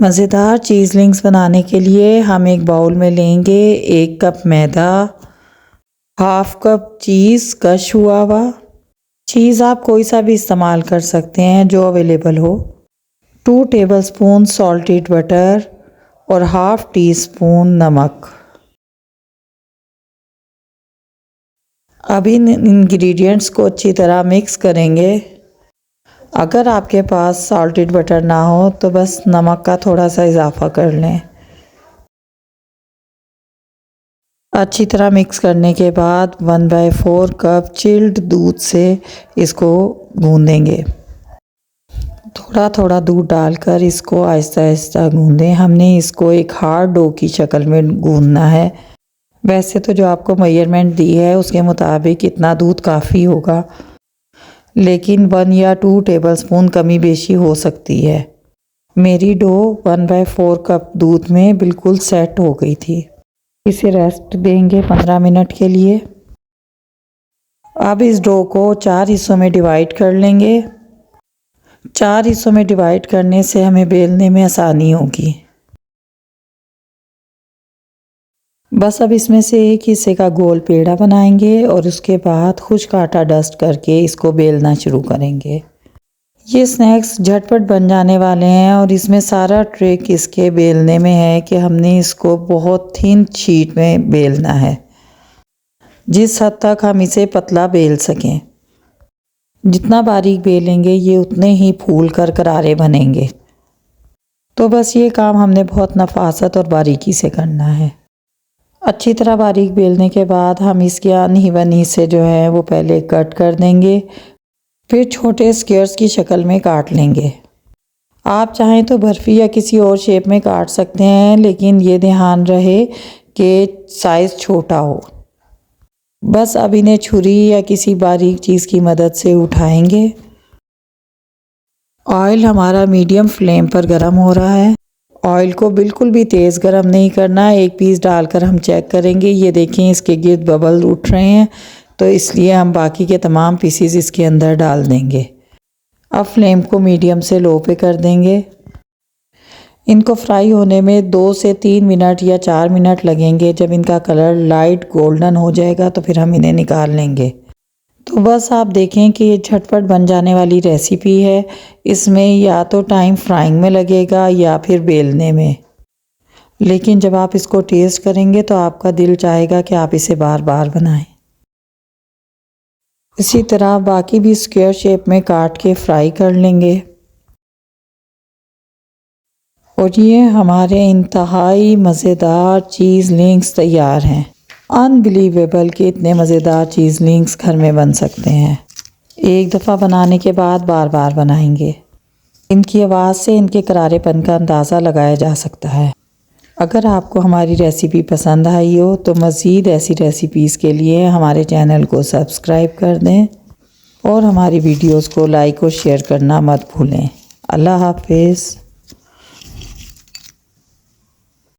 मज़ेदार चीज़ लिंक्स बनाने के लिए हम एक बाउल में लेंगे 1 कप मैदा, हाफ कप चीज़ क्रश हुआ हुआ। चीज़ आप कोई सा भी इस्तेमाल कर सकते हैं जो अवेलेबल हो। 2 टेबलस्पून सॉल्टेड बटर और हाफ टी स्पून नमक। अब इन इंग्रेडिएंट्स को अच्छी तरह मिक्स करेंगे। अगर आपके पास सॉल्टेड बटर ना हो तो बस नमक का थोड़ा सा इजाफा कर लें। अच्छी तरह मिक्स करने के बाद 1/4 कप चिल्ड दूध से इसको गूंदेंगे। थोड़ा थोड़ा दूध डालकर इसको आहिस्ता आहिस्ता गूंदें। हमने इसको एक हार्ड डो की शक्ल में गूंदना है। वैसे तो जो आपको मेजरमेंट दी है उसके मुताबिक इतना दूध काफ़ी होगा, लेकिन 1 या 2 टेबलस्पून कमी बेशी हो सकती है। मेरी डो 1/4 कप दूध में बिल्कुल सेट हो गई थी। इसे रेस्ट देंगे 15 मिनट के लिए। अब इस डो को 4 हिस्सों में डिवाइड कर लेंगे। 4 हिस्सों में डिवाइड करने से हमें बेलने में आसानी होगी। बस अब इसमें से एक हिस्से का गोल पेड़ा बनाएंगे और उसके बाद खुश्क आटा डस्ट करके इसको बेलना शुरू करेंगे। ये स्नैक्स झटपट बन जाने वाले हैं और इसमें सारा ट्रिक इसके बेलने में है कि हमने इसको बहुत थिन शीट में बेलना है, जिस हद तक हम इसे पतला बेल सकें। जितना बारीक बेलेंगे ये उतने ही फूल कर करारे बनेंगे। तो बस ये काम हमने बहुत नफासत और बारीकी से करना है। अच्छी तरह बारीक बेलने के बाद हम इसके अनइवन हिस्से जो है वो पहले कट कर देंगे, फिर छोटे स्क्वेयर्स की शक्ल में काट लेंगे। आप चाहें तो बर्फ़ी या किसी और शेप में काट सकते हैं, लेकिन ये ध्यान रहे कि साइज़ छोटा हो। बस अब इन्हें छुरी या किसी बारीक चीज़ की मदद से उठाएंगे। ऑयल हमारा मीडियम फ्लेम पर गर्म हो रहा है। ऑयल को बिल्कुल भी तेज़ गर्म नहीं करना। एक पीस डालकर हम चेक करेंगे। ये देखें इसके गिर्द बबल उठ रहे हैं, तो इसलिए हम बाकी के तमाम पीसीज इसके अंदर डाल देंगे। अब फ्लेम को मीडियम से लो पे कर देंगे। इनको फ्राई होने में 2 से 3 मिनट या 4 मिनट लगेंगे। जब इनका कलर लाइट गोल्डन हो जाएगा तो फिर हम इन्हें निकाल लेंगे। तो बस आप देखें कि ये झटपट बन जाने वाली रेसिपी है। इसमें या तो टाइम फ्राइंग में लगेगा या फिर बेलने में, लेकिन जब आप इसको टेस्ट करेंगे तो आपका दिल चाहेगा कि आप इसे बार बार बनाएं। इसी तरह बाकी भी स्क्वायर शेप में काट के फ्राई कर लेंगे। और ये हमारे इंतहाई मज़ेदार चीज़ लिंक्स तैयार हैं। अनबिलीवेबल कि इतने मज़ेदार चीज़ लिंक्स घर में बन सकते हैं। एक दफ़ा बनाने के बाद बार बार बनाएंगे। इनकी आवाज़ से इनके करारेपन का अंदाज़ा लगाया जा सकता है। अगर आपको हमारी रेसिपी पसंद आई हो तो मज़ीद ऐसी रेसिपीज़ के लिए हमारे चैनल को सब्सक्राइब कर दें और हमारी वीडियोज़ को लाइक और शेयर करना मत भूलें। अल्लाह हाफिज़।